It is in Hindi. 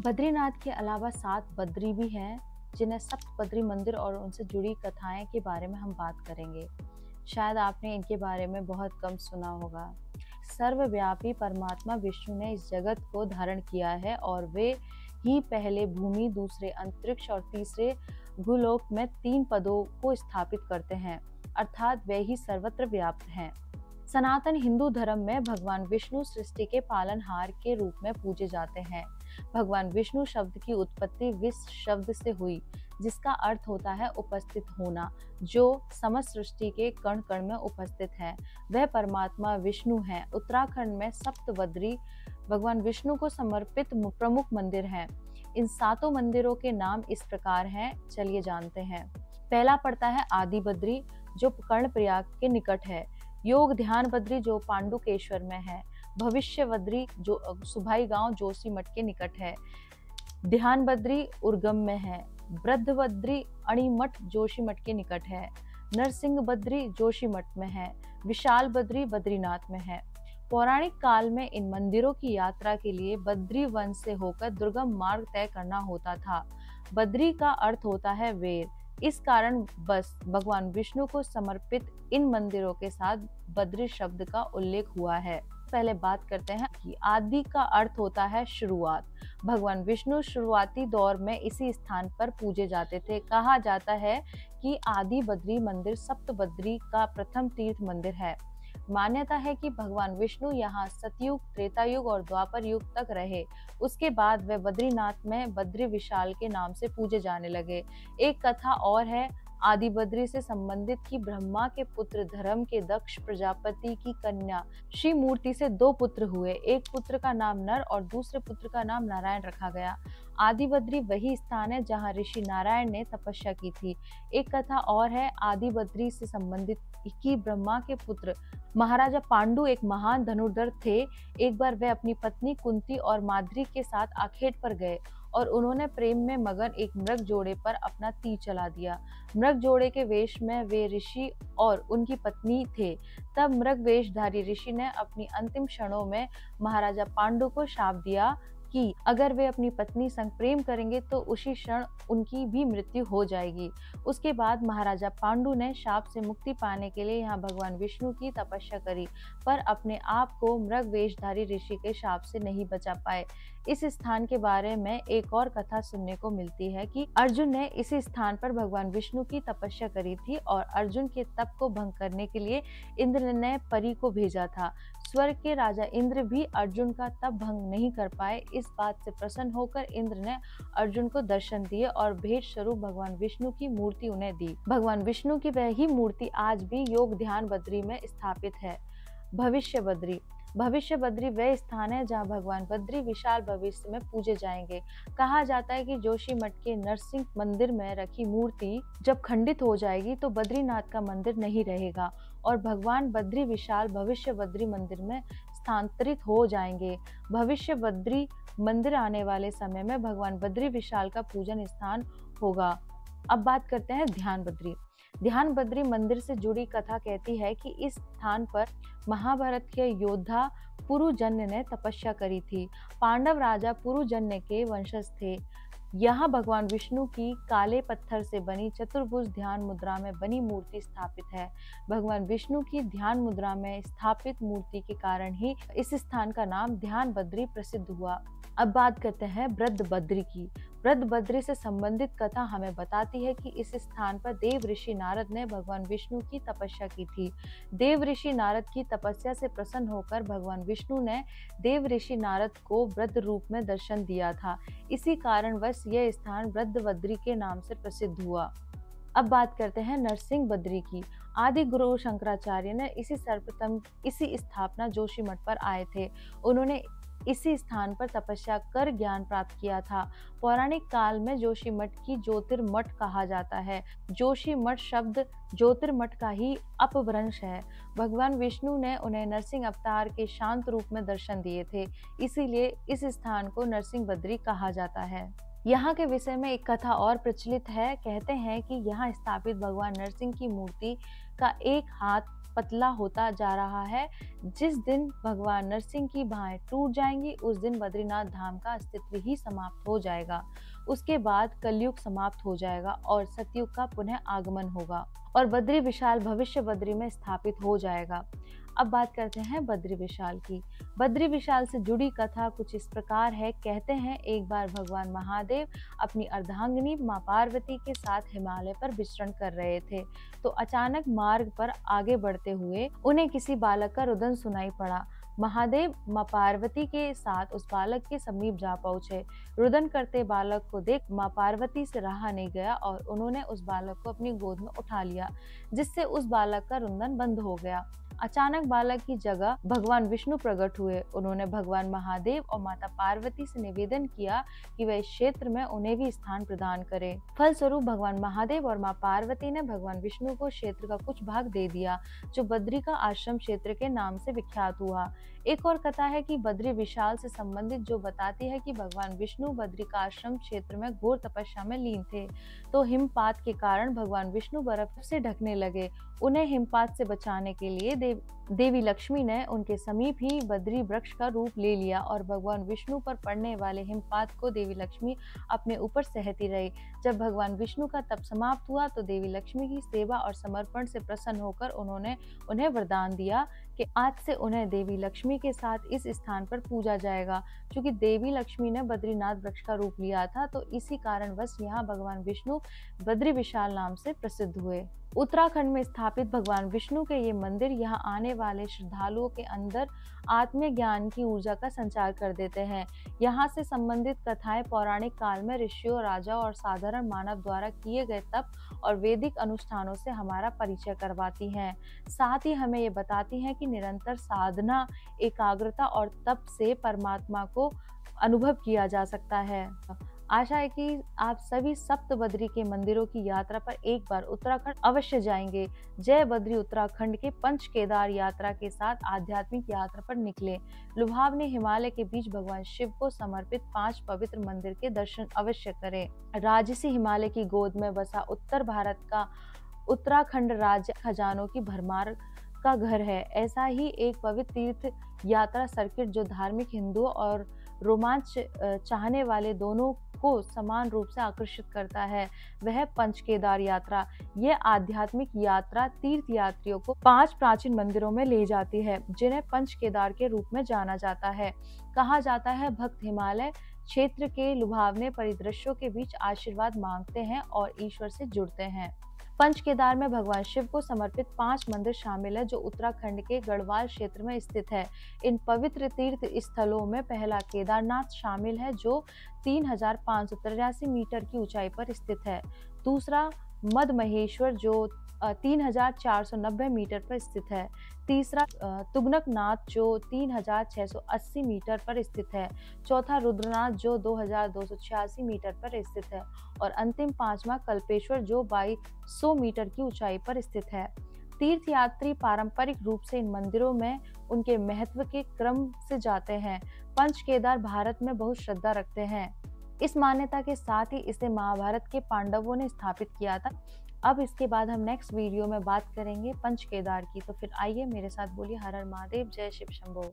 बद्रीनाथ के अलावा 7 बद्री भी हैं, जिन्हें सप्त बद्री मंदिर और उनसे जुड़ी कथाएं के बारे में हम बात करेंगे। शायद आपने इनके बारे में बहुत कम सुना होगा। सर्वव्यापी परमात्मा विष्णु ने इस जगत को धारण किया है और वे ही पहले भूमि, दूसरे अंतरिक्ष और तीसरे भूलोक में 3 पदों को स्थापित करते हैं, अर्थात वे ही सर्वत्र व्याप्त हैं। सनातन हिंदू धर्म में भगवान विष्णु सृष्टि के पालनहार के रूप में पूजे जाते हैं। भगवान विष्णु शब्द की उत्पत्ति विस शब्द से हुई, जिसका अर्थ होता है उपस्थित होना, जो समस्त सृष्टि के कण कण में उपस्थित है। वह परमात्मा विष्णु हैं। उत्तराखंड में सप्तबद्री भगवान विष्णु को समर्पित प्रमुख मंदिर हैं। इन 7 मंदिरों के नाम इस प्रकार हैं, चलिए जानते हैं। पहला पड़ता है आदि बद्री, जो कर्णप्रयाग के निकट है। योग ध्यान बद्री, जो पांडुकेश्वर में है। भविष्य बद्री, जो सुभाई गांव जोशीमठ के निकट है। ध्यान बद्री उर्गम में है। वृद्ध बद्री अणिमठ जोशीमठ के निकट है। नरसिंह बद्री जोशीमठ में है। विशाल बद्री बद्रीनाथ में है। पौराणिक काल में इन मंदिरों की यात्रा के लिए बद्री वन से होकर दुर्गम मार्ग तय करना होता था। बद्री का अर्थ होता है वेर। इस कारण बस भगवान विष्णु को समर्पित इन मंदिरों के साथ बद्री शब्द का उल्लेख हुआ है। पहले बात करते हैं कि आदि का अर्थ होता है शुरुआत। भगवान विष्णु शुरुआती दौर में इसी स्थान पर पूजे जाते थे। कहा जाता है कि आदि बद्री मंदिर सप्त बद्री का प्रथम तीर्थ मंदिर है। मान्यता है कि भगवान विष्णु यहाँ सतयुग, त्रेता युग और द्वापर युग तक रहे। उसके बाद वे बद्रीनाथ में बद्री विशाल के नाम से पूजे जाने लगे। एक कथा और है आदि बद्री से संबंधित कि ब्रह्मा के पुत्र धर्म के दक्ष प्रजापति की कन्या श्री मूर्ति से 2 पुत्र हुए। एक पुत्र का नाम नर और दूसरे पुत्र का नाम नारायण रखा गया। आदि बद्री वही स्थान है जहाँ ऋषि नारायण ने तपस्या की थी। एक कथा और है आदि बद्री से संबंधित कि ब्रह्मा के पुत्र महाराजा पांडु एक महान धनुर्धर थे। एक बार वे अपनी पत्नी कुंती और माद्री के साथ आखेट पर गए और उन्होंने प्रेम में मगन एक मृग जोड़े पर अपना तीर चला दिया। मृग जोड़े के वेश में वे ऋषि और उनकी पत्नी थे। तब मृग वेशधारी ऋषि ने अपनी अंतिम क्षणों में महाराजा पांडु को शाप दिया कि अगर वे अपनी पत्नी संग प्रेम करेंगे तो उसी क्षण उनकी भी मृत्यु हो जाएगी। उसके बाद महाराजा पांडु ने शाप से मुक्ति पाने के लिए यहाँ भगवान विष्णु की तपस्या करी, पर अपने आप को मृग वेशधारी ऋषि के शाप से नहीं बचा पाए। इस स्थान के बारे में एक और कथा सुनने को मिलती है कि अर्जुन ने इसी स्थान पर भगवान विष्णु की तपस्या करी थी और अर्जुन के तप को भंग करने के लिए इंद्र ने परी को भेजा था। स्वर्ग के राजा इंद्र भी अर्जुन का तप भंग नहीं कर पाए। इस बात से प्रसन्न होकर इंद्र ने अर्जुन को दर्शन दिए और भेंट स्वरूप भगवान विष्णु की मूर्ति उन्हें दी। भगवान विष्णु की वह ही मूर्ति आज भी योग ध्यान बद्री में स्थापित है। भविष्य बद्री भविष्य बद्री वह स्थान है जहाँ भगवान बद्री विशाल भविष्य में पूजे जाएंगे। कहा जाता है कि जोशीमठ के नरसिंह मंदिर में रखी मूर्ति जब खंडित हो जाएगी तो बद्रीनाथ का मंदिर नहीं रहेगा और भगवान बद्री विशाल भविष्य बद्री मंदिर में स्थानांतरित हो जाएंगे। भविष्य बद्री मंदिर आने वाले समय में भगवान बद्री विशाल का पूजन स्थान होगा। अब बात करते हैं ध्यान बद्री। ध्यान बद्री मंदिर से जुड़ी कथा कहती है कि इस स्थान पर महाभारत के योद्धा पुरुजन्य ने तपस्या करी थी। पांडव राजा पुरुजन्य के वंशज थे। यहाँ भगवान विष्णु की काले पत्थर से बनी चतुर्भुज ध्यान मुद्रा में बनी मूर्ति स्थापित है। भगवान विष्णु की ध्यान मुद्रा में स्थापित मूर्ति के कारण ही इस स्थान का नाम ध्यान बद्री प्रसिद्ध हुआ। अब बात करते हैं वृद्ध बद्री की। वृद्ध बद्री से संबंधित कथा हमें बताती है कि इस स्थान पर देव ऋषि नारद ने भगवान विष्णु की तपस्या की थी। देव ऋषि नारद की तपस्या से प्रसन्न होकर भगवान विष्णु ने देव ऋषि नारद को वृद्ध रूप में दर्शन दिया था। इसी कारणवश यह स्थान वृद्ध बद्री के नाम से प्रसिद्ध हुआ। अब बात करते हैं नरसिंह बद्री की। आदि गुरु शंकराचार्य ने सर्वप्रथम इसी स्थापना जोशीमठ पर आए थे। उन्होंने इसी स्थान पर तपस्या कर ज्ञान प्राप्त किया था। पौराणिक काल में जोशीमठ की ज्योतिर्मठ कहा जाता है। जोशीमठ शब्द ज्योतिर्मठ का ही अपभ्रंश है। भगवान विष्णु ने उन्हें नरसिंह अवतार के शांत रूप में दर्शन दिए थे, इसीलिए इस स्थान को नरसिंह बद्री कहा जाता है। यहाँ के विषय में एक कथा और प्रचलित है। कहते हैं कि यहाँ स्थापित भगवान नरसिंह की मूर्ति का एक हाथ पतला होता जा रहा है। जिस दिन भगवान नरसिंह की बाहें टूट जाएंगी उस दिन बद्रीनाथ धाम का अस्तित्व ही समाप्त हो जाएगा। उसके बाद कलयुग समाप्त हो जाएगा और सतयुग का पुनः आगमन होगा और बद्री विशाल भविष्य बद्री में स्थापित हो जाएगा। अब बात करते हैं बद्री विशाल की। बद्री विशाल से जुड़ी कथा कुछ इस प्रकार है। कहते हैं एक बार भगवान महादेव अपनी अर्धांगिनी मां पार्वती के साथ हिमालय पर विचरण कर रहे थे, तो अचानक मार्ग पर आगे बढ़ते हुए उन्हें किसी बालक का रुदन सुनाई पड़ा। महादेव मां पार्वती के साथ उस बालक के समीप जा पहुंचे। रुदन करते बालक को देख मां पार्वती से रहा नहीं गया और उन्होंने उस बालक को अपनी गोद में उठा लिया, जिससे उस बालक का रुदन बंद हो गया। अचानक बालक की जगह भगवान विष्णु प्रकट हुए। उन्होंने भगवान महादेव और माता पार्वती से निवेदन किया कि वह इस क्षेत्र में उन्हें भी स्थान प्रदान करें। फलस्वरूप भगवान महादेव और मां पार्वती ने भगवान विष्णु को क्षेत्र का कुछ भाग दे दिया, जो बद्री का आश्रम क्षेत्र के नाम से विख्यात हुआ। एक और कथा है कि बद्री विशाल से संबंधित, जो बताती है कि भगवान विष्णु बद्री का आश्रम क्षेत्र में घोर तपस्या में लीन थे, तो हिमपात के कारण भगवान विष्णु बर्फ से ढकने लगे। उन्हें हिमपात से बचाने के लिए देवी लक्ष्मी ने उनके समीप ही बद्री वृक्ष का रूप ले लिया और भगवान विष्णु पर पड़ने वाले हिमपात को देवी लक्ष्मी अपने ऊपर सहती रही। जब भगवान विष्णु का तप समाप्त हुआ तो देवी लक्ष्मी की सेवा और समर्पण से प्रसन्न होकर उन्होंने उन्हें वरदान दिया कि आज से उन्हें देवी लक्ष्मी के साथ इस स्थान पर पूजा जाएगा। क्योंकि देवी लक्ष्मी ने बद्रीनाथ वृक्ष का रूप लिया था, तो इसी कारणवश यहाँ भगवान विष्णु बद्री विशाल नाम से प्रसिद्ध हुए। उत्तराखंड में स्थापित भगवान विष्णु के ये मंदिर यहाँ आने वाले श्रद्धालुओं के अंदर आत्मीय ज्ञान की ऊर्जा का संचार कर देते हैं। यहाँ से संबंधित कथाएं पौराणिक काल में ऋषियों, राजाओं और साधारण मानव द्वारा किए गए तप और वैदिक अनुष्ठानों से हमारा परिचय करवाती हैं। साथ ही हमें ये बताती हैं कि निरंतर साधना, एकाग्रता और तप से परमात्मा को अनुभव किया जा सकता है। आशा है कि आप सभी सप्त बद्री के मंदिरों की यात्रा पर एक बार उत्तराखंड अवश्य जाएंगे। जय बद्री उत्तराखंड के पंच केदार यात्रा के साथ आध्यात्मिक यात्रा पर निकले। लुभावनी हिमालय के बीच भगवान शिव को समर्पित 5 पवित्र मंदिर के दर्शन अवश्य करें। राजसी हिमालय की गोद में बसा उत्तर भारत का उत्तराखंड राज्य खजानों की भरमार का घर है। ऐसा ही एक पवित्र तीर्थ यात्रा सर्किट जो धार्मिक हिंदुओं और रोमांच चाहने वाले दोनों को समान रूप से आकर्षित करता है, वह पंच केदार यात्रा। यह आध्यात्मिक यात्रा तीर्थ यात्रियों को 5 प्राचीन मंदिरों में ले जाती है, जिन्हें पंच केदार के रूप में जाना जाता है। कहा जाता है भक्त हिमालय क्षेत्र के लुभावने परिदृश्यों के बीच आशीर्वाद मांगते हैं और ईश्वर से जुड़ते हैं। पंच केदार में भगवान शिव को समर्पित 5 मंदिर शामिल है, जो उत्तराखंड के गढ़वाल क्षेत्र में स्थित है। इन पवित्र तीर्थ स्थलों में पहला केदारनाथ शामिल है, जो 3583 मीटर की ऊंचाई पर स्थित है। दूसरा मद महेश्वर, जो 3490 मीटर पर स्थित है। तीसरा तुगनकनाथ, जो 3680 मीटर पर स्थित है। चौथा रुद्रनाथ, जो 2286 मीटर पर स्थित है। और अंतिम 5वां कल्पेश्वर, जो 2200 मीटर की ऊंचाई पर स्थित है। तीर्थयात्री पारंपरिक रूप से इन मंदिरों में उनके महत्व के क्रम से जाते हैं। पंच केदार भारत में बहुत श्रद्धा रखते हैं। इस मान्यता के साथ ही इसे महाभारत के पांडवों ने स्थापित किया था। अब इसके बाद हम नेक्स्ट वीडियो में बात करेंगे पंच केदार की। तो फिर आइए मेरे साथ बोलिए हर हर महादेव, जय शिव शंभो।